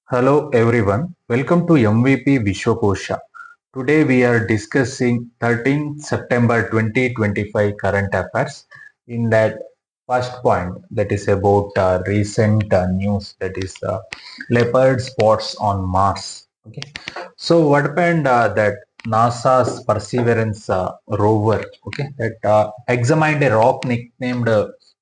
Hello everyone, welcome to MVP Vishwakosha. Today we are discussing 13th September 2025 current affairs. In that first point, that is about recent news, that is leopard spots on Mars. Okay, so what happened that NASA's Perseverance rover, okay, that examined a rock nicknamed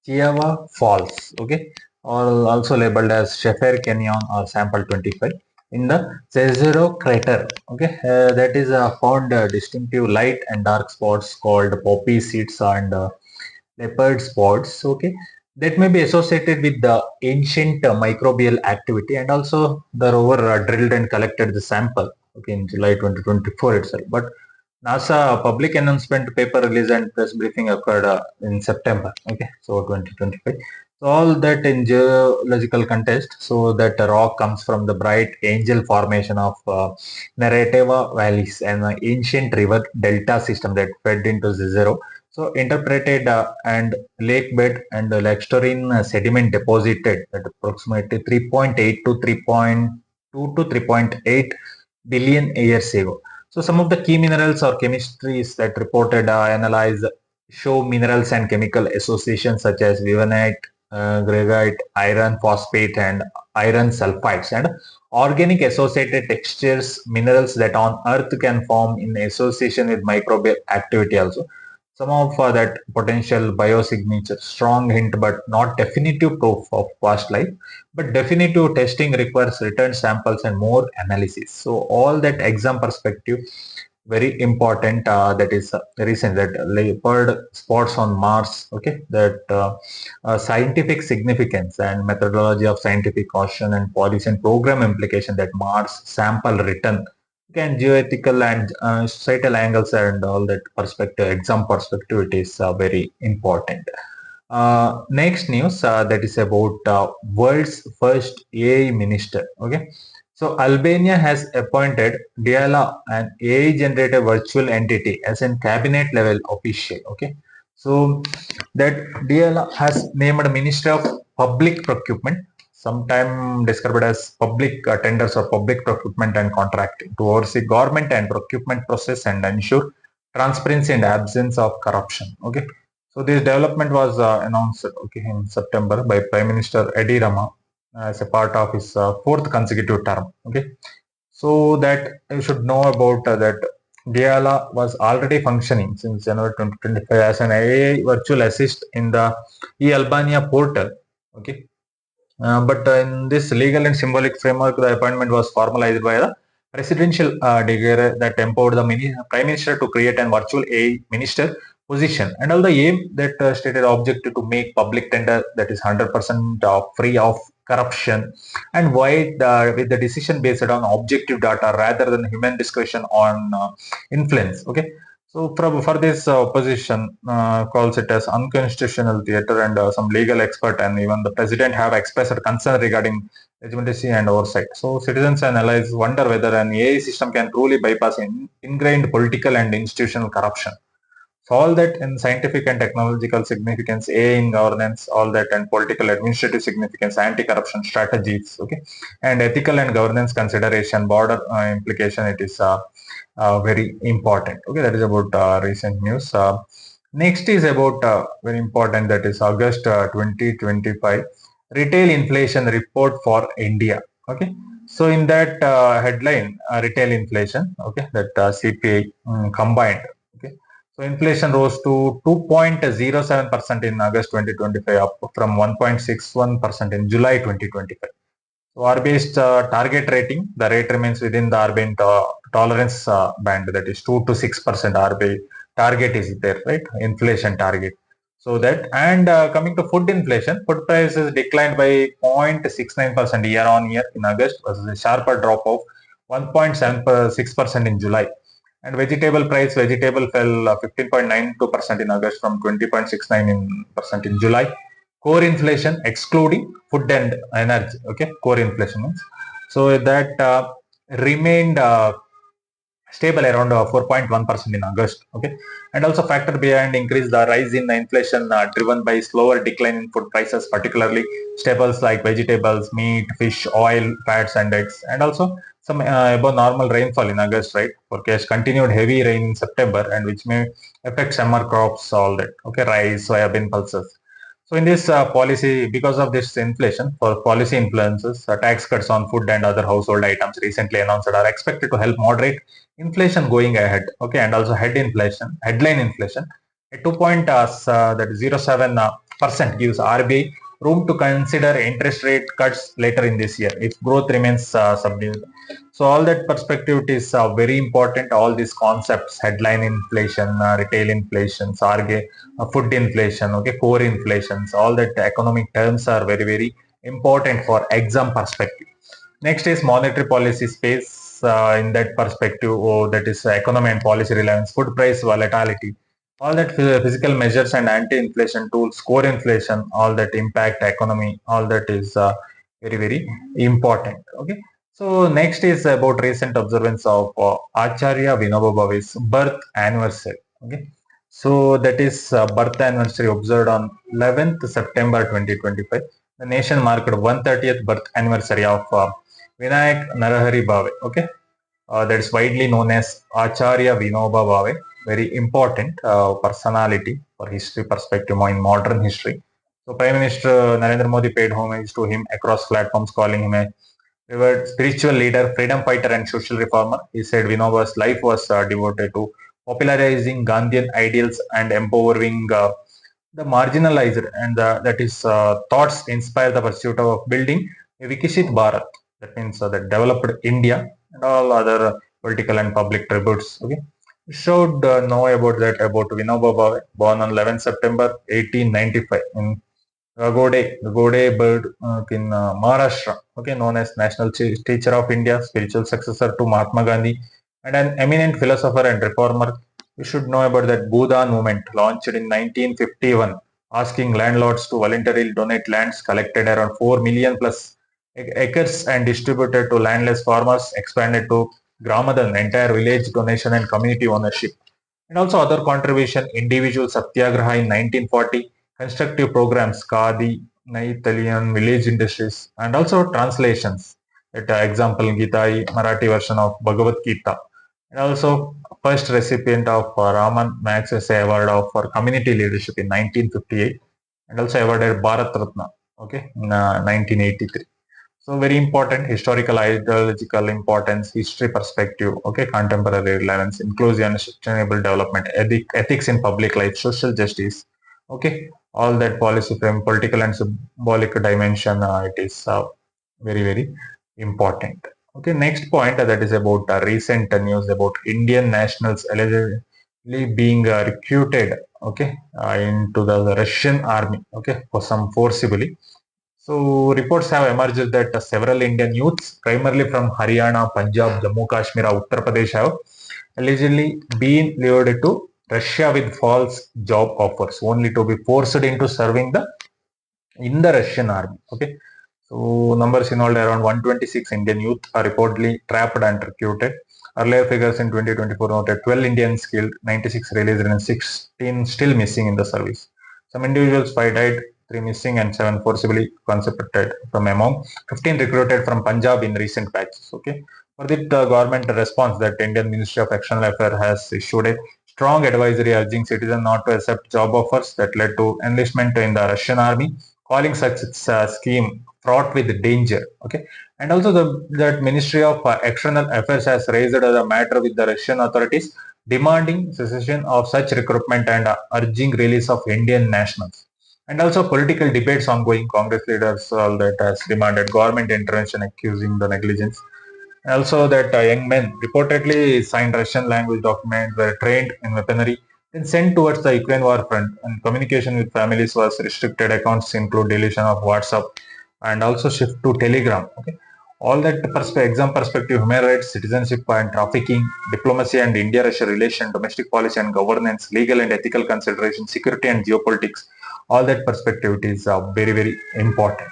Chiava Falls, okay, or also labeled as Sheffer Canyon or Sample 25 in the Cesaro crater. Okay, that is found distinctive light and dark spots called poppy seeds and leopard spots. Okay, that may be associated with the ancient microbial activity, and also the rover drilled and collected the sample. Okay, in July 2024 itself, but NASA public announcement, paper release and press briefing occurred in September. Okay, so 2025. So all that in geological context. So that the rock comes from the bright angel formation of Narrativa valleys and the ancient river delta system that fed into zero. So interpreted and lake bed and lacustrine sediment deposited at approximately 3.8 to 3.2 to 3.8 billion years ago. So some of the key minerals or chemistries that reported analyze show minerals and chemical associations such as vivanite, greigite, iron phosphate, and iron sulfides, and organic associated textures, minerals that on Earth can form in association with microbial activity also. Some of that potential biosignature, strong hint but not definitive proof of past life, but definitive testing requires return samples and more analysis. So all that exam perspective very important. That is recent that leopard spots on Mars. Okay, that scientific significance and methodology of scientific caution and policy and program implication that Mars sample return can geoethical and societal angles and all that perspective, exam perspective, it is very important. Next news that is about world's first AI minister. Okay, so Albania has appointed Diala, an AI-generated virtual entity, as a cabinet level official. Okay, so that Diala has named a Minister of Public Procurement, sometime described as public tenders or public procurement and contracting, to oversee government and procurement process and ensure transparency and absence of corruption. Okay, so this development was announced, okay, in September by Prime Minister Edi Rama as a part of his fourth consecutive term. Okay, so that you should know about that Diala was already functioning since January 2025 as an AI virtual assist in the e-Albania portal. Okay, but in this legal and symbolic framework, the appointment was formalized by the presidential decree that empowered the prime minister to create an virtual AI minister position, and all the aim that stated objective to make public tender that is 100% free of corruption and wide with the decision based on objective data rather than human discretion on influence. Okay, so for this opposition calls it as unconstitutional theater, and some legal expert and even the president have expressed concern regarding legitimacy and oversight. So citizens and allies wonder whether an AI system can truly bypass ingrained political and institutional corruption. So all that in scientific and technological significance, AI in governance, all that, and political administrative significance, anti-corruption strategies, okay, and ethical and governance consideration, border implication, it is very important. Okay, that is about recent news. Next is about very important, that is August 2025 retail inflation report for India. Okay, so in that headline, retail inflation, okay, that CPI combined. Okay, so inflation rose to 2.07% in August 2025, up from 1.61% in July 2025. So RBI's target rating, the rate remains within the RBI tolerance band, that is 2 to 6%. RBI target is there, right? Inflation target. So that, and coming to food inflation, food prices declined by 0.69% year on year in August, versus a sharper drop of 1.76% in July. And vegetable fell 15.92% in August from 20.69% in July. Core inflation excluding food and energy, okay, core inflation means, so that remained stable around 4.1% in August. Okay, and also factor behind increase the rise in inflation driven by slower decline in food prices, particularly staples like vegetables, meat, fish, oil, fats, and eggs, and also some above normal rainfall in August, right? Forecast continued heavy rain in September, and which may affect summer crops, all that. Okay, rice, soybean, pulses. So in this policy, because of this inflation, for policy influences, tax cuts on food and other household items recently announced are expected to help moderate inflation going ahead. Okay, and also headline inflation at 2.07% gives RBI room to consider interest rate cuts later in this year if growth remains subdued. So all that perspective is very important. All these concepts, headline inflation, retail inflation, food inflation, okay, core inflations, all that economic terms are very, very important for exam perspective. Next is monetary policy space. In that perspective, that is economy and policy relevance, food price volatility, all that physical measures and anti-inflation tools, core inflation, all that impact economy, all that is very, very important. Okay. So next is about recent observance of Acharyavinobabhave's birth anniversary. Okay. So that is birth anniversary observed on 11th September 2025. The nation marked 130th birth anniversary of Vinayak Narahari Bhave. Okay, that is widely known as Acharya Vinoba Bhave. Very important personality for history perspective in modern history. So Prime Minister Narendra Modi paid homage to him across platforms, calling him a revered spiritual leader, freedom fighter, and social reformer. He said Vinoba's life was devoted to popularizing Gandhian ideals and empowering the marginalized, and that is thoughts inspire the pursuit of building a Vikishit Bharat. That means that developed India and all other political and public tributes. Okay, you should know about that about Vinoba Bhave, born on 11 September 1895 in Gode bird in Maharashtra. Okay, known as National Teacher of India, spiritual successor to Mahatma Gandhi, and an eminent philosopher and reformer. You should know about that Bhudan movement launched in 1951, asking landlords to voluntarily donate lands, collected around 4 million plus acres and distributed to landless farmers, expanded to Gramadan, entire village donation and community ownership. And also other contribution, individual satyagraha in 1940, constructive programs, Khadi, Italian village industries, and also translations. Example, Gita, Marathi version of Bhagavad Gita, and also first recipient of Raman Magsaysay Award for community leadership in 1958, and also awarded Bharat Ratna, okay, in 1983. So very important historical ideological importance, history perspective, okay, contemporary relevance, inclusion and sustainable development, ethics in public life, social justice, okay, all that policy frame, political and symbolic dimension, it is very, very important. Okay, next point that is about recent news about Indian nationals allegedly being recruited, okay, into the Russian army, okay, for some forcibly. So reports have emerged that several Indian youths, primarily from Haryana, Punjab, Jammu Kashmir, Uttar Pradesh, have allegedly been lured to Russia with false job offers, only to be forced into serving in the Russian army. Okay, so numbers involved around 126 Indian youth are reportedly trapped and recruited. Earlier figures in 2024 noted 12 Indians killed, 96 released, and 16 still missing in the service. Some individuals, 5 died, 3 missing, and 7 forcibly conscripted from among 15 recruited from Punjab in recent batches. Okay, for the government response, that Indian Ministry of External Affairs has issued a strong advisory urging citizens not to accept job offers that led to enlistment in the Russian army, calling such a scheme fraught with danger. Okay, and also that Ministry of External Affairs has raised the matter with the Russian authorities, demanding cessation of such recruitment and urging release of Indian nationals. And also political debates ongoing. Congress leaders all that has demanded government intervention, accusing the negligence. Also that young men reportedly signed Russian language documents, were trained in weaponry, then sent towards the Ukraine war front, and communication with families was restricted. Accounts include deletion of WhatsApp and also shift to Telegram. Okay, all that exam perspective, human rights, citizenship and trafficking, diplomacy and India-Russia relation, domestic policy and governance, legal and ethical consideration, security and geopolitics, all that perspective it is very, very important.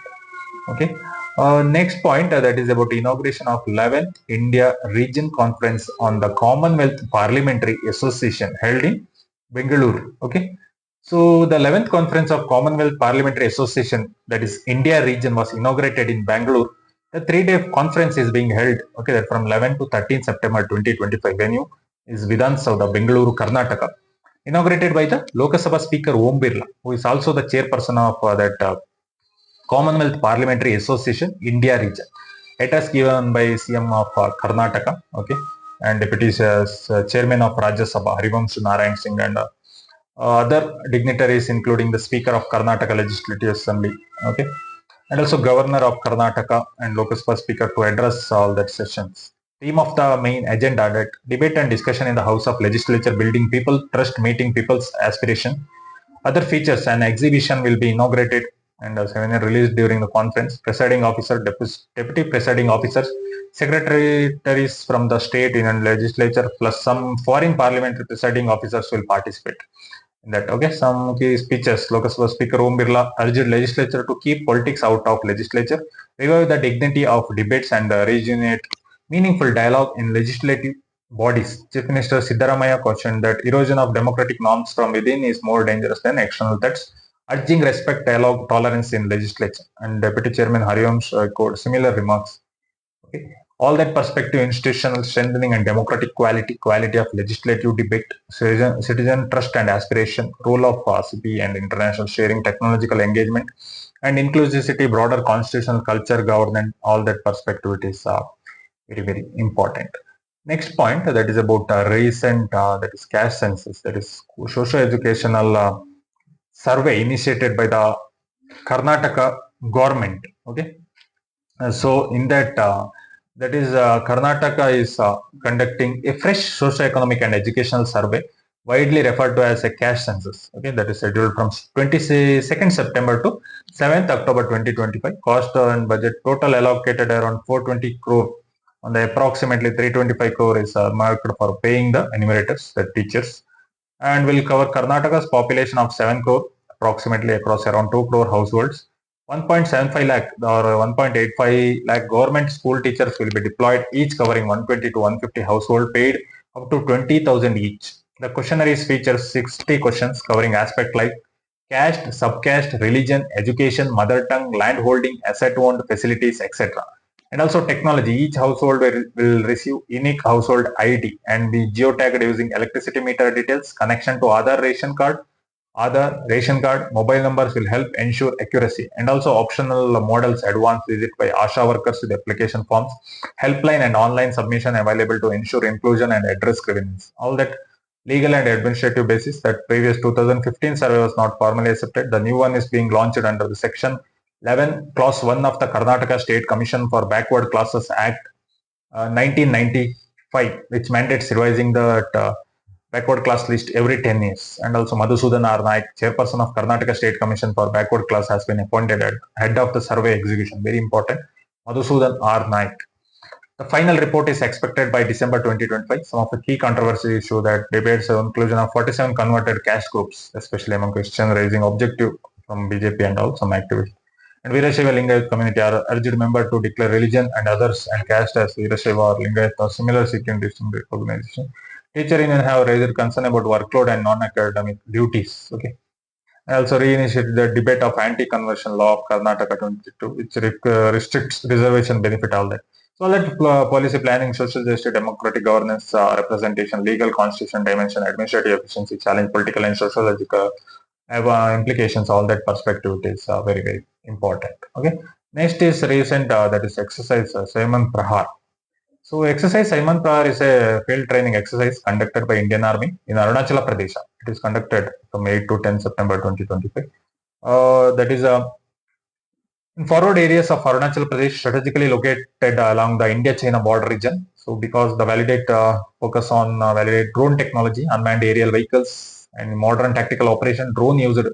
Okay, Next point that is about inauguration of 11th India Region Conference on the Commonwealth Parliamentary Association held in Bangalore. Okay, so the 11th Conference of Commonwealth Parliamentary Association, that is India region, was inaugurated in Bangalore. The 3-day conference is being held, okay, that from 11 to 13 September 2025. Venue is Vidhan Sauda, Bangalore, Karnataka. Inaugurated by the Lok Sabha Speaker Om Birla, who is also the chairperson of that Commonwealth Parliamentary Association, India region. It is given by CM of Karnataka, okay, and Deputy Chairman of Rajya Sabha, Harivamsh Narayan Singh, and other dignitaries, including the Speaker of Karnataka Legislative Assembly, okay, and also Governor of Karnataka and Lok Sabha Speaker to address all that sessions. Theme of the main agenda, that debate and discussion in the House of Legislature, building people trust, meeting people's aspiration. Other features, an exhibition will be inaugurated and a seminar released during the conference. Presiding officer, deputy presiding officers, secretaries from the state and legislature, plus some foreign parliamentary presiding officers will participate in that. Okay, some key speeches. Lok Sabha Speaker Om Birla urged legislature to keep politics out of legislature, revive the dignity of debates, and rejuvenate meaningful dialogue in legislative bodies. Chief Minister Siddaramaiah cautioned that erosion of democratic norms from within is more dangerous than external threats, urging respect, dialogue, tolerance in legislature. And Deputy Chairman Hariyamsh echoed similar remarks. Okay. All that perspective, institutional strengthening and democratic quality of legislative debate, citizen trust and aspiration, role of CP and international sharing, technological engagement, and inclusivity, broader constitutional culture, governance, all that perspective, it is very, very important. Next point, that is about recent, that is caste census, that is socio-educational survey initiated by the Karnataka government. Okay, so in that, Karnataka is conducting a fresh socio-economic and educational survey, widely referred to as a caste census. Okay, that is scheduled from 22nd September to 7th October 2025. Cost and budget total allocated around 420 crore. On the approximately 325 crore is marked for paying the enumerators, the teachers, and will cover Karnataka's population of 7 crore, approximately across around 2 crore households. 1.75 lakh or 1.85 lakh government school teachers will be deployed, each covering 120 to 150 household, paid up to 20,000 each. The questionnaires features 60 questions covering aspects like caste, subcaste, religion, education, mother tongue, land holding, asset owned, facilities, etc. And also technology. Each household will receive unique household ID and be geotagged using electricity meter details, connection to Aadhaar ration card, mobile numbers will help ensure accuracy. And also optional models, advanced visit by ASHA workers with application forms, helpline and online submission available to ensure inclusion and address grievances. All that legal and administrative basis. That previous 2015 survey was not formally accepted. The new one is being launched under the section 11 clause 1 of the Karnataka State Commission for Backward Classes Act 1995, which mandates revising the backward class list every 10 years. And also Madhusudan R. Naik, chairperson of Karnataka State Commission for Backward Class, has been appointed as head of the survey execution. Very important. Madhusudan R. Naik. The final report is expected by December 2025. Some of the key controversies show that debates on inclusion of 47 converted caste groups, especially among Christian, raising objective from BJP and all some activists. And Veerashaiva Lingayat community are urged member to declare religion and others and caste as Veerashaiva or Lingayat or similar seeking distinct recognition. Teacher union have raised concern about workload and non-academic duties. Okay, and also reinitiated the debate of anti-conversion law of Karnataka 22, which restricts reservation benefit, all that. So all that policy planning, social justice, democratic governance, representation, legal constitution dimension, administrative efficiency, challenge political and sociological have implications. All that perspective is very, very important. Okay. Next is recent, that is exercise Sayomprahar. So exercise Sayomprahar is a field training exercise conducted by Indian Army in Arunachala Pradesh. It is conducted from 8 to 10 September 2025. That is in forward areas of Arunachal Pradesh, strategically located along the India-China border region. So because the validate focus on validate drone technology, unmanned aerial vehicles, and modern tactical operation, drone used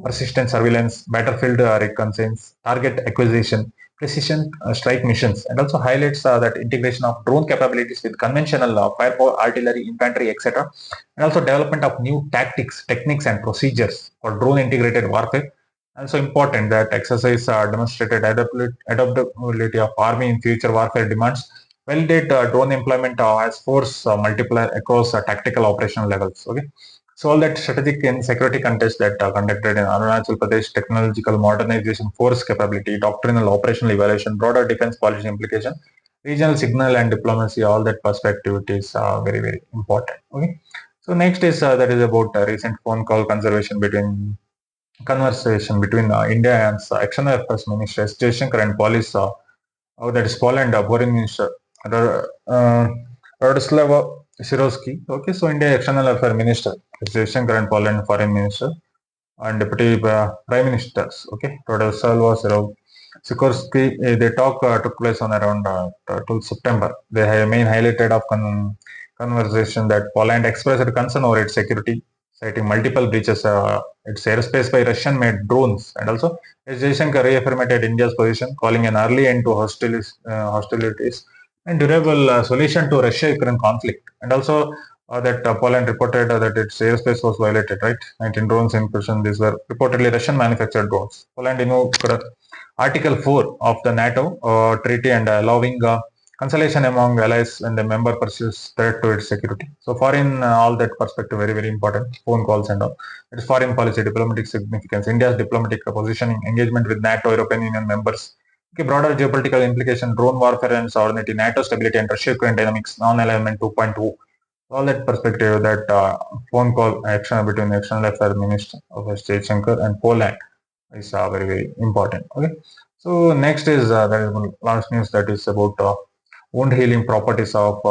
persistent surveillance, battlefield reconnaissance, target acquisition, precision strike missions, and also highlights that integration of drone capabilities with conventional firepower, artillery, infantry, etc., and also development of new tactics, techniques, and procedures for drone integrated warfare, And so important that exercise demonstrated adaptability of army in future warfare demands. Validate drone employment as force multiplier across tactical operational levels. Okay, so all that strategic and security contests that conducted in Arunachal Pradesh, technological modernization, force capability, doctrinal operational evaluation, broader defense policy implication, regional signal and diplomacy. All that perspective is very important. Okay, so next is that is about recent phone call conversation between India and External Affairs Minister S. Jaishankar and Police, that is Poland Foreign Minister uh, Radoslav Sikorski. Okay, so India External Affairs Minister S. Jaishankar and Poland Foreign Minister and Deputy Prime Ministers. Okay, Radoslav Sikorski. They talk took place on around 12 September. They have main highlighted of conversation that Poland expressed concern over its security, citing multiple breaches its airspace by Russian-made drones, and also S. Jaishankar reaffirmed India's position, calling an early end to hostilities and durable solution to Russia-Ukraine conflict, and also that Poland reported that its airspace was violated, right? 19 drones in question. These were reportedly Russian-manufactured drones. Poland invoked Article 4 of the NATO treaty and allowing consultation among allies when the member pursues threat to its security. So foreign, all that perspective, very important. Phone calls and all. It is foreign policy, diplomatic significance, India's diplomatic positioning, engagement with NATO, European Union members. Okay, broader geopolitical implication, drone warfare and sovereignty, NATO stability and Russia-Ukraine dynamics, non-alignment 2.2. All that perspective, that phone call action between External Affairs Minister of S. Jaishankar and Poland is very important. Okay, so next is there is one last news that is about wound healing properties of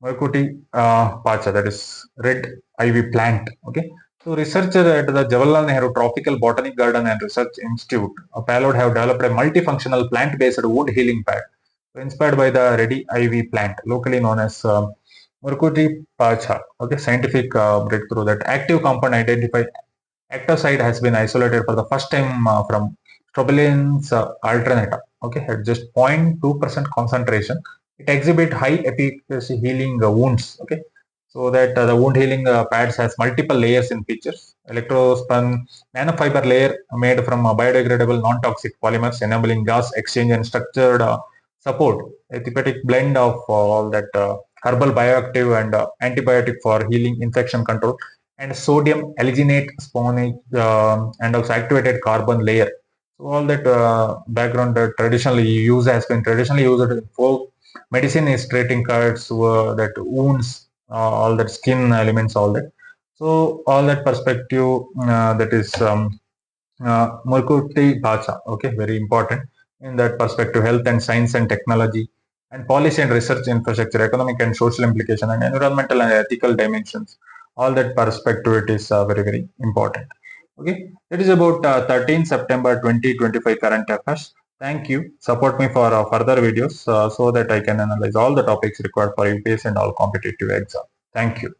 murikootipacha, that is red ivy plant. Okay, so researchers at the Jawaharlal Nehru Tropical Botanic Garden and Research Institute, Pallod, have developed a multifunctional plant-based wound healing pad inspired by the red ivy plant, locally known as murikootipacha. Okay, scientific breakthrough that active compound identified actoside has been isolated for the first time from strobilurins alternata. Okay, at just 0.2% concentration, it exhibit high efficacy healing wounds. Okay, so that the wound healing pads has multiple layers in features. Electrospun nanofiber layer made from biodegradable non-toxic polymers, enabling gas exchange and structured support. A therapeutic blend of all that herbal bioactive and antibiotic for healing infection control, and sodium alginate sponge and also activated carbon layer. So all that background that traditionally used in folk medicine is treating cuts, that wounds, all that skin elements, all that. So all that perspective, that is Murikootipacha. Okay, very important in that perspective. Health and science and technology and policy and research infrastructure, economic and social implication, and environmental and ethical dimensions. All that perspective, it is very important. Okay, that is about 13 September 2025 current affairs. Thank you. Support me for further videos so that I can analyze all the topics required for UPSC and all competitive exam. Thank you.